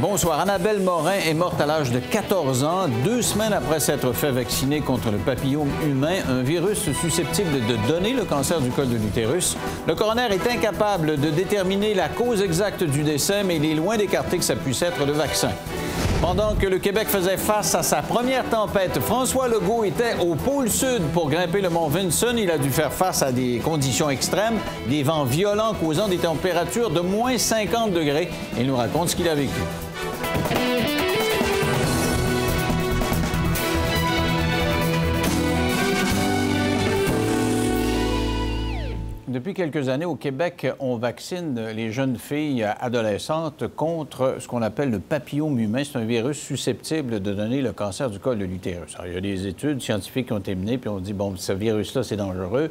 Bonsoir. Annabelle Morin est morte à l'âge de 14 ans, 2 semaines après s'être fait vacciner contre le papillome humain, un virus susceptible de donner le cancer du col de l'utérus. Le coroner est incapable de déterminer la cause exacte du décès, mais il est loin d'écarter que ça puisse être le vaccin. Pendant que le Québec faisait face à sa première tempête, François Legault était au pôle sud pour grimper le mont Vinson. Il a dû faire face à des conditions extrêmes, des vents violents causant des températures de moins 50 degrés. Il nous raconte ce qu'il a vécu. Depuis quelques années, au Québec, on vaccine les jeunes filles adolescentes contre ce qu'on appelle le papillome humain. C'est un virus susceptible de donner le cancer du col de l'utérus. Il y a des études scientifiques qui ont été menées, puis on dit, bon, ce virus-là, c'est dangereux.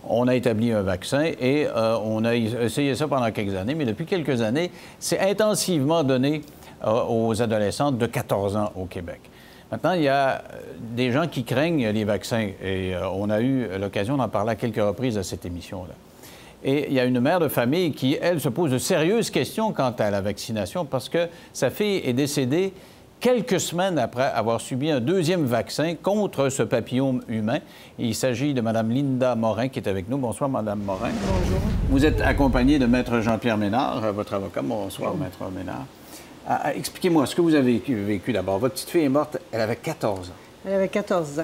On a établi un vaccin et on a essayé ça pendant quelques années, mais depuis quelques années, c'est intensivement donné aux adolescentes de 14 ans au Québec. Maintenant, il y a des gens qui craignent les vaccins et on a eu l'occasion d'en parler à quelques reprises à cette émission-là. Et il y a une mère de famille qui, elle, se pose de sérieuses questions quant à la vaccination parce que sa fille est décédée quelques semaines après avoir subi un deuxième vaccin contre ce papillome humain. Il s'agit de Mme Linda Morin qui est avec nous. Bonsoir, Mme Morin. Bonjour. Vous êtes accompagnée de Maître Jean-Pierre Ménard, votre avocat. Bonsoir, Maître Ménard. Expliquez-moi ce que vous avez vécu d'abord. Votre petite fille est morte, elle avait 14 ans. Elle avait 14 ans.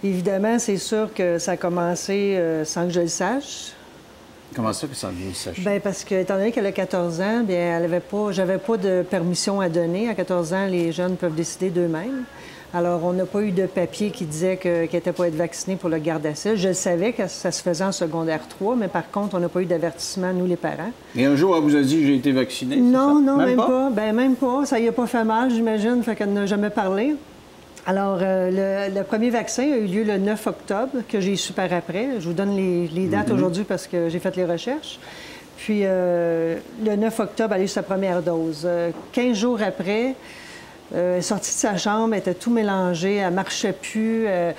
Évidemment, c'est sûr que ça a commencé sans que je le sache. Comment ça que sans que vous le sachiez? Bien, parce que, étant donné qu'elle a 14 ans, bien, j'avais pas de permission à donner. À 14 ans, les jeunes peuvent décider d'eux-mêmes. Alors, on n'a pas eu de papier qui disait qu'elle n'était pas être vaccinée pour le Gardasil. Je savais que ça se faisait en secondaire 3, mais par contre, on n'a pas eu d'avertissement, nous, les parents. Et un jour, elle vous a dit « j'ai été vaccinée ». Non, non, même pas. Bien, même pas. Ça y a pas fait mal, j'imagine, fait qu'elle n'a jamais parlé. Alors, le premier vaccin a eu lieu le 9 octobre, que j'ai su par après. Je vous donne les dates aujourd'hui parce que j'ai fait les recherches. Puis, le 9 octobre, elle a eu sa première dose. 15 jours après, elle est sortie de sa chambre, elle était tout mélangée, elle marchait plus, elle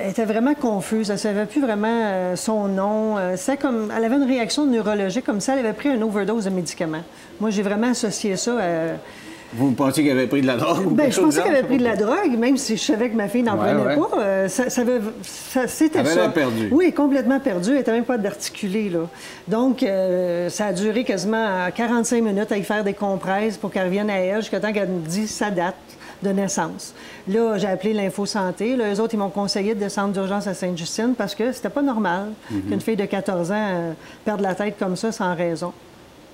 était vraiment confuse, elle ne savait plus vraiment son nom. C'est comme, elle avait une réaction neurologique, comme ça, elle avait pris une overdose de médicaments. Moi, j'ai vraiment associé ça à... Vous pensiez qu'elle avait pris de la drogue? Bien, je pensais qu'elle avait pris de la drogue, même si je savais que ma fille n'en prenait pas. C'était ça. Elle avait perdu. Oui, complètement perdue. Elle n'était même pas d'articuler, là. Donc, ça a duré quasiment 45 minutes à y faire des compresses pour qu'elle revienne à elle jusqu'à temps qu'elle me dise sa date de naissance. Là, j'ai appelé l'Info-Santé. Là, eux autres, ils m'ont conseillé de descendre d'urgence à Sainte-Justine parce que c'était pas normal qu'une fille de 14 ans perde la tête comme ça sans raison.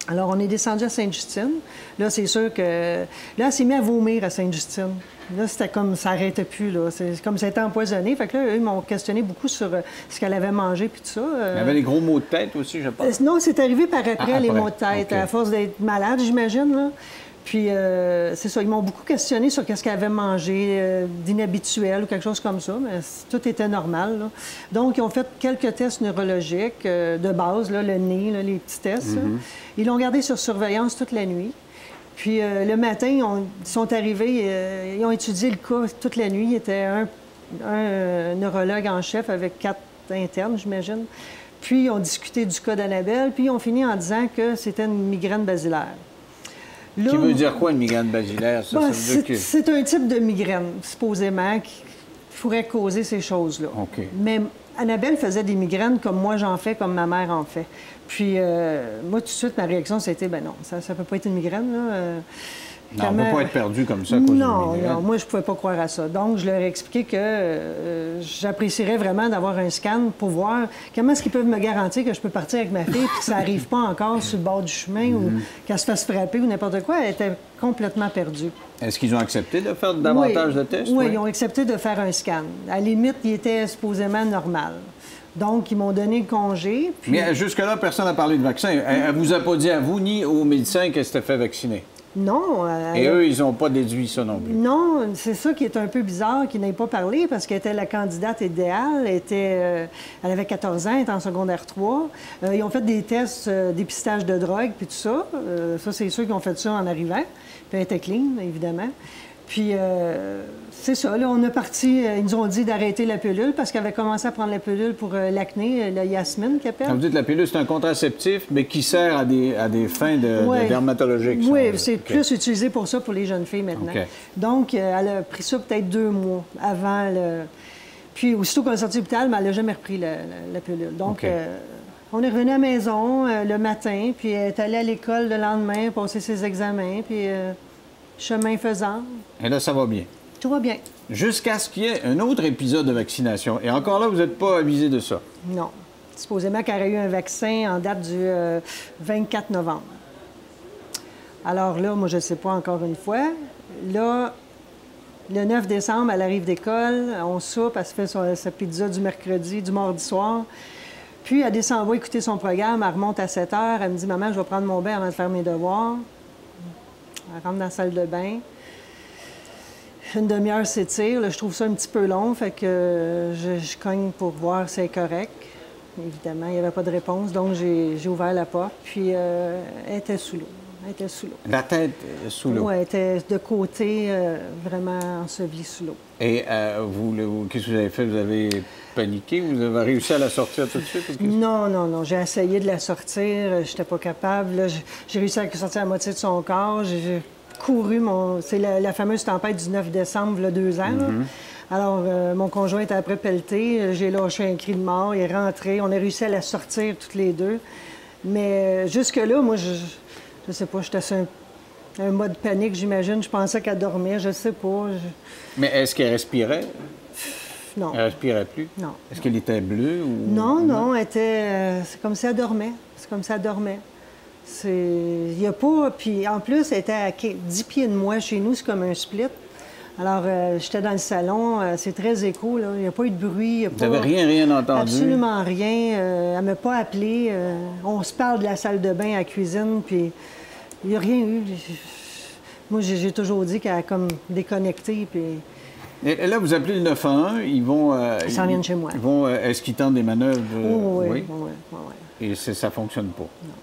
Alors, on est descendu à Sainte-Justine. Là, c'est sûr que... Là, elle s'est mise à vomir à Sainte-Justine. Là, c'était comme... Ça n'arrêtait plus, là. C'est comme si elle était empoisonnée. Fait que là, eux, ils m'ont questionné beaucoup sur ce qu'elle avait mangé puis tout ça. Elle avait des gros maux de tête aussi, je pense. Non, c'est arrivé par après, les maux de tête, okay. À force d'être malade, j'imagine, là. Puis, c'est ça, ils m'ont beaucoup questionné sur qu'est-ce qu'elle avait mangé d'inhabituel ou quelque chose comme ça, mais tout était normal, là. Donc, ils ont fait quelques tests neurologiques de base, là, le nez, là, les petits tests. Ils l'ont gardé sur surveillance toute la nuit. Puis, le matin, ils sont arrivés, ils ont étudié le cas toute la nuit. Il y était un neurologue en chef avec 4 internes, j'imagine. Puis, ils ont discuté du cas d'Annabelle, puis ils ont fini en disant que c'était une migraine basilaire. Là, qui veut dire quoi, une migraine basilaire? Ça, ben, ça veut dire que... C'est un type de migraine, supposément, qui pourrait causer ces choses-là. OK. Mais Annabelle faisait des migraines comme moi j'en fais, comme ma mère en fait. Puis, moi, tout de suite, ma réaction, c'était, ben non, ça ne peut pas être une migraine, là. Non, on ne peut pas être perdu comme ça à cause d'une migraine. Non, moi, je ne pouvais pas croire à ça. Donc, je leur ai expliqué que j'apprécierais vraiment d'avoir un scan pour voir comment est-ce qu'ils peuvent me garantir que je peux partir avec ma fille et que ça n'arrive pas encore sur le bord du chemin ou qu'elle se fasse frapper ou n'importe quoi. Elle était complètement perdue. Est-ce qu'ils ont accepté de faire davantage de tests? Oui, ils ont accepté de faire un scan. À la limite, il était supposément normal. Donc, ils m'ont donné le congé. Puis... Mais jusque-là, personne n'a parlé de vaccin. Elle ne vous a pas dit à vous ni aux médecins qu'elle s'était fait vacciner? Non. Et eux, ils n'ont pas déduit ça non plus? Non, c'est ça qui est un peu bizarre qu'ils n'aient pas parlé parce qu'elle était la candidate idéale. Elle avait 14 ans, elle était en secondaire 3. Ils ont fait des tests dépistage de drogue puis tout ça. Ça, c'est sûr qu'ils ont fait ça en arrivant. Puis elle était clean, évidemment. Puis, c'est ça. Là, on a parti. Ils nous ont dit d'arrêter la pilule parce qu'elle avait commencé à prendre la pilule pour l'acné, la Yasmine qu'elle appelle. Vous dites que la pilule, c'est un contraceptif, mais qui sert à des fins de dermatologiques. Oui, c'est plus utilisé pour ça pour les jeunes filles maintenant. Donc, elle a pris ça peut-être 2 mois avant le... Puis, aussitôt qu'on est sorti de l'hôpital, mais elle n'a jamais repris la pilule. Donc, on est revenu à la maison le matin, puis elle est allée à l'école le lendemain, passer ses examens, puis chemin faisant. Et là, ça va bien. Tout va bien. Jusqu'à ce qu'il y ait un autre épisode de vaccination. Et encore là, vous n'êtes pas avisé de ça. Non. Supposément qu'elle aurait eu un vaccin en date du 24 novembre. Alors là, moi, je ne sais pas encore une fois. Là, le 9 décembre, elle arrive d'école, on soupe, elle se fait sa pizza du mercredi, du mardi soir. Puis, elle descend, va écouter son programme, elle remonte à 7 heures, elle me dit « Maman, je vais prendre mon bain avant de faire mes devoirs. » Elle rentre dans la salle de bain. Une demi-heure s'étire. Là, je trouve ça un petit peu long, fait que je cogne pour voir si c'est correct. Évidemment, il n'y avait pas de réponse, donc j'ai ouvert la porte, puis elle était sous l'eau. Elle était sous l'eau. La tête sous l'eau? Oui, elle était de côté, vraiment ensevelie sous l'eau. Et qu'est-ce que vous avez fait? Vous avez paniqué? Vous avez réussi à la sortir tout de suite? Non, non, non. J'ai essayé de la sortir. J'étais pas capable. J'ai réussi à sortir la moitié de son corps. J'ai couru. C'est la fameuse tempête du 9 décembre, il y a 2 ans. Alors, mon conjoint était après pelleté. J'ai lâché un cri de mort. Il est rentré. On a réussi à la sortir toutes les deux. Mais jusque-là, moi, je sais pas, j'étais sur un mode panique, j'imagine. Je pensais qu'elle dormait. Je sais pas. Mais est-ce qu'elle respirait? Non. Elle respirait plus? Non. Est-ce qu'elle était bleue ou... Non, non, elle était... c'est comme si elle dormait. C'est comme si elle dormait. Il n'y a pas... Puis en plus, elle était à 10 pieds de moi. Chez nous, c'est comme un split. Alors, j'étais dans le salon. C'est très écho, là. Il n'y a pas eu de bruit. Vous n'avez rien entendu? Absolument rien. Elle ne m'a pas appelé. On se parle de la salle de bain à la cuisine, puis il n'y a rien eu. Moi, j'ai toujours dit qu'elle a comme déconnecté, puis... Et là, vous appelez le 911, ils vont... Ils s'en viennent chez moi. Est-ce qu'ils tentent des manœuvres? Oui. Et ça ne fonctionne pas? Non.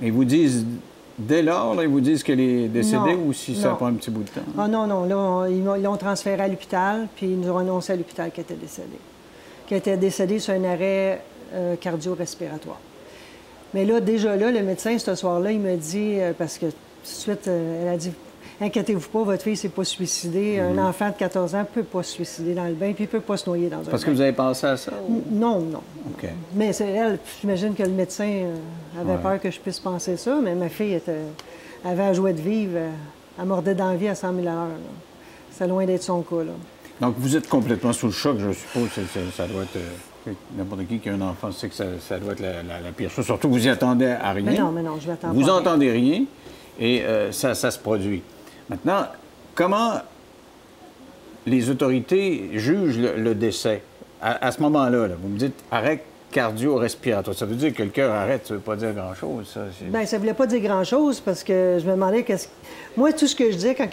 Ils vous disent, dès lors, là, ils vous disent qu'elle est décédée ou si ça prend un petit bout de temps? Ah non, non. Là, ils l'ont transférée à l'hôpital, puis ils nous ont annoncé à l'hôpital qu'elle était décédée. Qu'elle était décédée sur un arrêt cardio-respiratoire. Mais là, déjà là, le médecin, ce soir-là, il m'a dit, parce que tout de suite, elle a dit... Inquiétez-vous pas, votre fille ne s'est pas suicidée. Un enfant de 14 ans ne peut pas se suicider dans le bain, puis il ne peut pas se noyer dans un bain. Parce que vous avez pensé à ça? Non, non. OK. Mais elle, j'imagine que le médecin avait peur que je puisse penser ça, mais ma fille avait la joie de vivre. Elle mordait dans la vie à 100 000 à l'heure. C'est loin d'être son cas, là. Donc, vous êtes complètement sous le choc, je suppose. Ça doit être... N'importe qui a un enfant sait que ça doit être la pire chose. Surtout que vous n'y attendez à rien. Mais non, je m'attends pas. Vous n'entendez rien et ça se produit. Maintenant, comment les autorités jugent le décès? À ce moment-là, vous me dites arrêt cardio-respiratoire. Ça veut dire que le cœur arrête, ça ne veut pas dire grand-chose, ça? Bien, ça ne voulait pas dire grand-chose parce que je me demandais Moi, tout ce que je disais quand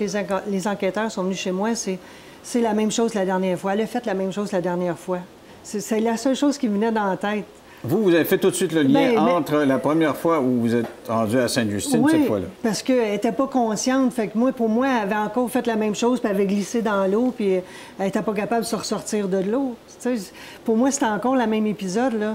les enquêteurs sont venus chez moi, c'est la même chose la dernière fois. Elle a fait la même chose la dernière fois. C'est la seule chose qui me venait dans la tête. Vous avez fait tout de suite le lien entre la première fois où vous êtes rendu à Sainte-Justine, cette fois-là. Oui, parce qu'elle n'était pas consciente. Fait que pour moi, elle avait encore fait la même chose, puis elle avait glissé dans l'eau, puis elle n'était pas capable de se ressortir de l'eau. Pour moi, c'était encore le même épisode, là.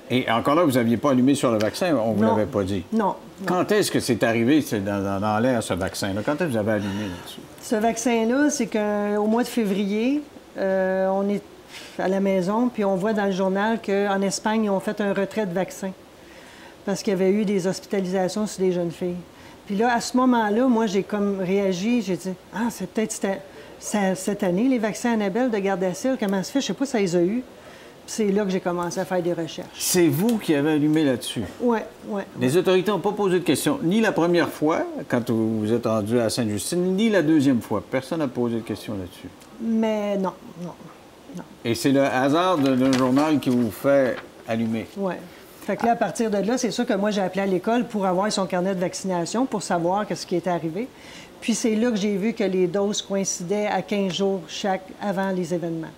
Et encore là, vous n'aviez pas allumé sur le vaccin, on ne vous l'avait pas dit. Non. Quand est-ce que c'est arrivé dans l'air, ce vaccin-là? Quand est-ce que vous avez allumé là-dessus? Ce vaccin-là, c'est qu'au mois de février, on est à la maison, puis on voit dans le journal qu'en Espagne, ils ont fait un retrait de vaccins parce qu'il y avait eu des hospitalisations sur des jeunes filles. Puis là, à ce moment-là, moi, j'ai comme réagi, j'ai dit « Ah, c'est peut-être cette année, les vaccins Annabelle de Gardasil, comment ça se fait? Je sais pas si ça les a eus. » C'est là que j'ai commencé à faire des recherches. C'est vous qui avez allumé là-dessus? Oui. Les autorités n'ont pas posé de questions, ni la première fois, quand vous êtes rendu à Sainte-Justine, ni la deuxième fois. Personne n'a posé de questions là-dessus? Mais non. Et c'est le hasard d'un journal qui vous fait allumer? Oui. Fait que là, à partir de là, c'est sûr que moi, j'ai appelé à l'école pour avoir son carnet de vaccination, pour savoir ce qui était arrivé. Puis c'est là que j'ai vu que les doses coïncidaient à 15 jours chaque avant les événements.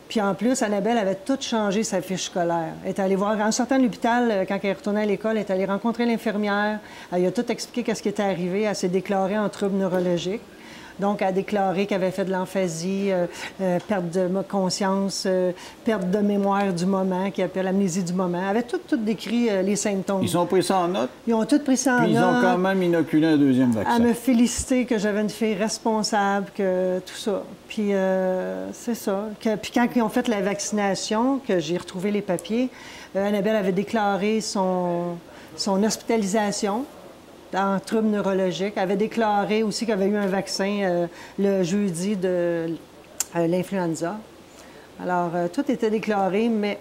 Puis en plus, Annabelle avait tout changé sa fiche scolaire. Elle est allée voir, en sortant de l'hôpital, quand elle est retournée à l'école, elle est allée rencontrer l'infirmière. Elle lui a tout expliqué ce qui était arrivé. Elle s'est déclarée en trouble neurologique. Donc, elle a déclaré qu'elle avait fait de l'emphasie, perte de conscience, perte de mémoire du moment, qui appelle amnésie du moment. Elle avait tout décrit les symptômes. Ils ont pris ça en note? Ils ont tout pris ça en note. Puis ils ont quand même inoculé un deuxième vaccin. Elle me félicitait que j'avais une fille responsable, que tout ça. Puis c'est ça. Puis quand ils ont fait la vaccination, que j'ai retrouvé les papiers, Annabelle avait déclaré son hospitalisation en trouble neurologique. Elle avait déclaré aussi qu'elle avait eu un vaccin le jeudi de l'influenza. Alors, tout était déclaré, mais...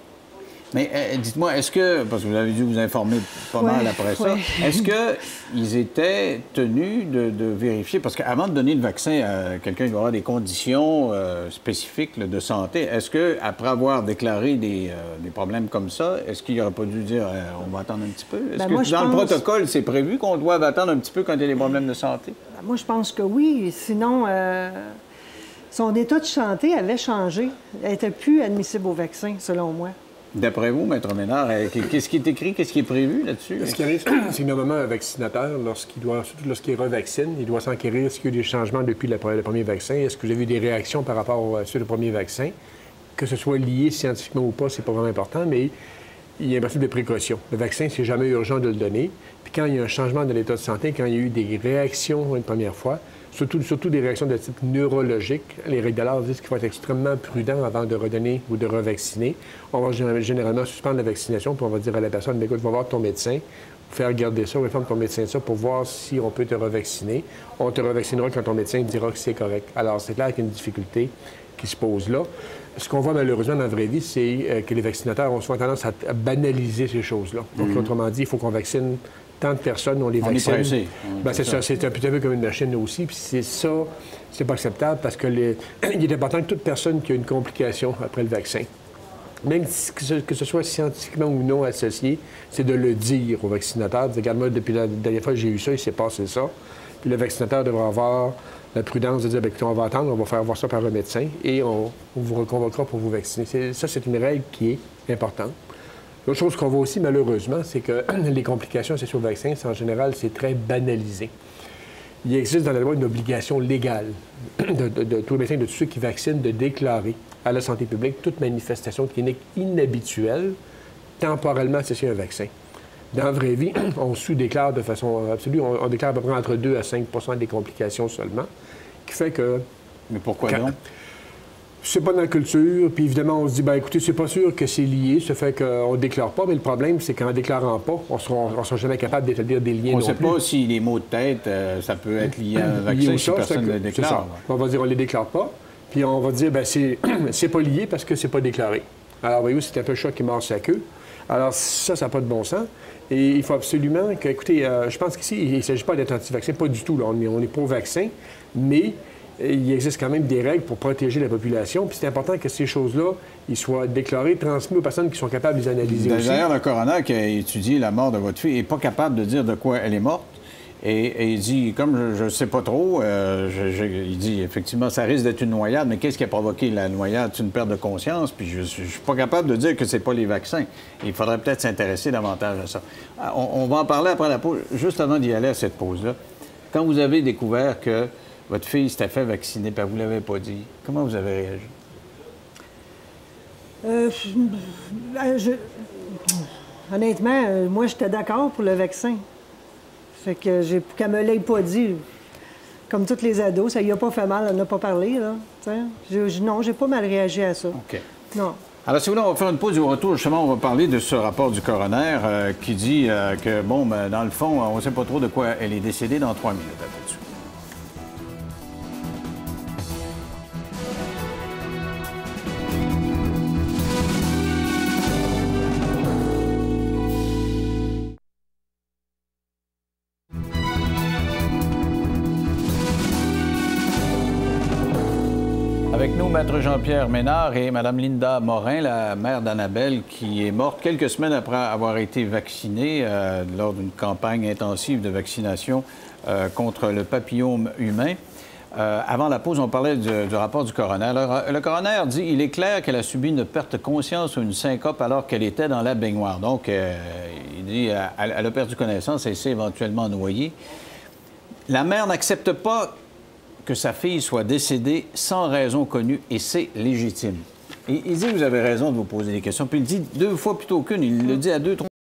Mais dites-moi, est-ce que, parce que vous avez dû vous informer pas mal après ça, est-ce qu'ils étaient tenus de vérifier, parce qu'avant de donner le vaccin à quelqu'un qui va avoir des conditions spécifiques là, de santé, est-ce qu'après avoir déclaré des problèmes comme ça, est-ce qu'il n'aurait pas dû dire on va attendre un petit peu? Est-ce que moi, dans le protocole, c'est prévu qu'on doit attendre un petit peu quand il y a des problèmes de santé? Ben, moi, je pense que oui. Sinon, son état de santé avait changé. Elle n'était plus admissible au vaccin, selon moi. D'après vous, Maître Ménard, qu'est-ce qui est écrit, qu'est-ce qui est prévu là-dessus? Ce qui arrive, c'est que normalement, un vaccinateur, surtout lorsqu'il revaccine, il doit s'enquérir est-ce qu'il y a eu des changements depuis le premier vaccin, est-ce que vous avez eu des réactions par rapport à le premier vaccin. Que ce soit lié scientifiquement ou pas, c'est pas vraiment important, mais il y a un principe de précaution. Le vaccin, c'est jamais urgent de le donner. Puis quand il y a un changement de l'état de santé, quand il y a eu des réactions une première fois, surtout des réactions de type neurologique, les règles de l'art disent qu'il faut être extrêmement prudent avant de redonner ou de revacciner. On va généralement suspendre la vaccination, puis on va dire à la personne, écoute, va voir ton médecin, faire regarder ça, informer ton médecin de ça pour voir si on peut te revacciner. On te revaccinera quand ton médecin dira que c'est correct. Alors, c'est clair qu'il y a une difficulté qui se pose là. Ce qu'on voit malheureusement dans la vraie vie, c'est que les vaccinateurs ont souvent tendance à banaliser ces choses-là. Donc, autrement dit, il faut qu'on vaccine tant de personnes, on les vaccine. On est pressé. C'est ça. C'est un peu comme une machine aussi. Puis c'est ça, c'est pas acceptable parce que il est important que toute personne qui a une complication après le vaccin, même que ce soit scientifiquement ou non associé, c'est de le dire au vaccinateur. Regarde, moi, depuis la dernière fois que j'ai eu ça, il s'est passé ça. Puis le vaccinateur devra avoir la prudence de dire, bien, écoutez, on va attendre, on va faire voir ça par un médecin et on vous reconvoquera pour vous vacciner. Ça, c'est une règle qui est importante. L'autre chose qu'on voit aussi, malheureusement, c'est que les complications associées au vaccin, en général, c'est très banalisé. Il existe dans la loi une obligation légale de tous les médecins, de tous ceux qui vaccinent, de déclarer à la santé publique toute manifestation clinique inhabituelle temporellement associée à un vaccin. Dans la vraie vie, on sous-déclare de façon absolue, on déclare à peu près entre 2 à 5 des complications seulement, qui fait que... Mais pourquoi non? C'est pas dans la culture, puis évidemment, on se dit, bien écoutez, c'est pas sûr que c'est lié, ça fait qu'on déclare pas, mais le problème, c'est qu'en déclarant pas, on sera jamais capable d'établir des liens. On ne sait pas si les maux de tête, ça peut être lié à un vaccin si personne ne le déclare. On va dire, on les déclare pas, puis on va dire, bien, c'est pas lié parce que c'est pas déclaré. Alors, voyez-vous, c'est un peu le chat qui mord sa queue. Alors, ça n'a pas de bon sens. Et il faut absolument que, écoutez, je pense qu'ici, il ne s'agit pas d'être anti-vaccin, pas du tout, là. On est pro-vaccin, mais il existe quand même des règles pour protéger la population. Puis c'est important que ces choses-là, ils soient déclarées, transmises aux personnes qui sont capables de les analyser aussi. D'ailleurs, le coroner qui a étudié la mort de votre fille n'est pas capable de dire de quoi elle est morte. Et il dit, comme je ne sais pas trop, il dit, effectivement, ça risque d'être une noyade, mais qu'est-ce qui a provoqué la noyade? C'est une perte de conscience, puis je ne suis pas capable de dire que c'est pas les vaccins. Il faudrait peut-être s'intéresser davantage à ça. On va en parler après la pause. Juste avant d'y aller à cette pause-là, quand vous avez découvert que votre fille s'était fait vacciner, puis vous ne l'avez pas dit, comment vous avez réagi? Honnêtement, moi, j'étais d'accord pour le vaccin. Fait que qu'elle me l'ait pas dit, comme tous les ados, ça y a pas fait mal, elle n'a pas parlé, là. Non, j'ai pas mal réagi à ça. OK. Non. Alors, si vous voulez, on va faire une pause. Au retour, justement, on va parler de ce rapport du coroner qui dit que, bon, ben, dans le fond, on ne sait pas trop de quoi elle est décédée dans 3 minutes. À tout de suite. Avec nous, Maître Jean-Pierre Ménard et Mme Linda Morin, la mère d'Annabelle, qui est morte quelques semaines après avoir été vaccinée lors d'une campagne intensive de vaccination contre le papillome humain. Avant la pause, on parlait du rapport du coroner. Alors, le coroner dit il est clair qu'elle a subi une perte de conscience ou une syncope alors qu'elle était dans la baignoire. Donc, il dit elle a perdu connaissance et s'est éventuellement noyée. La mère n'accepte pas que sa fille soit décédée sans raison connue et c'est légitime. Et il dit, vous avez raison de vous poser des questions. Puis il dit 2 fois plutôt qu'une. Il le dit à 2, 3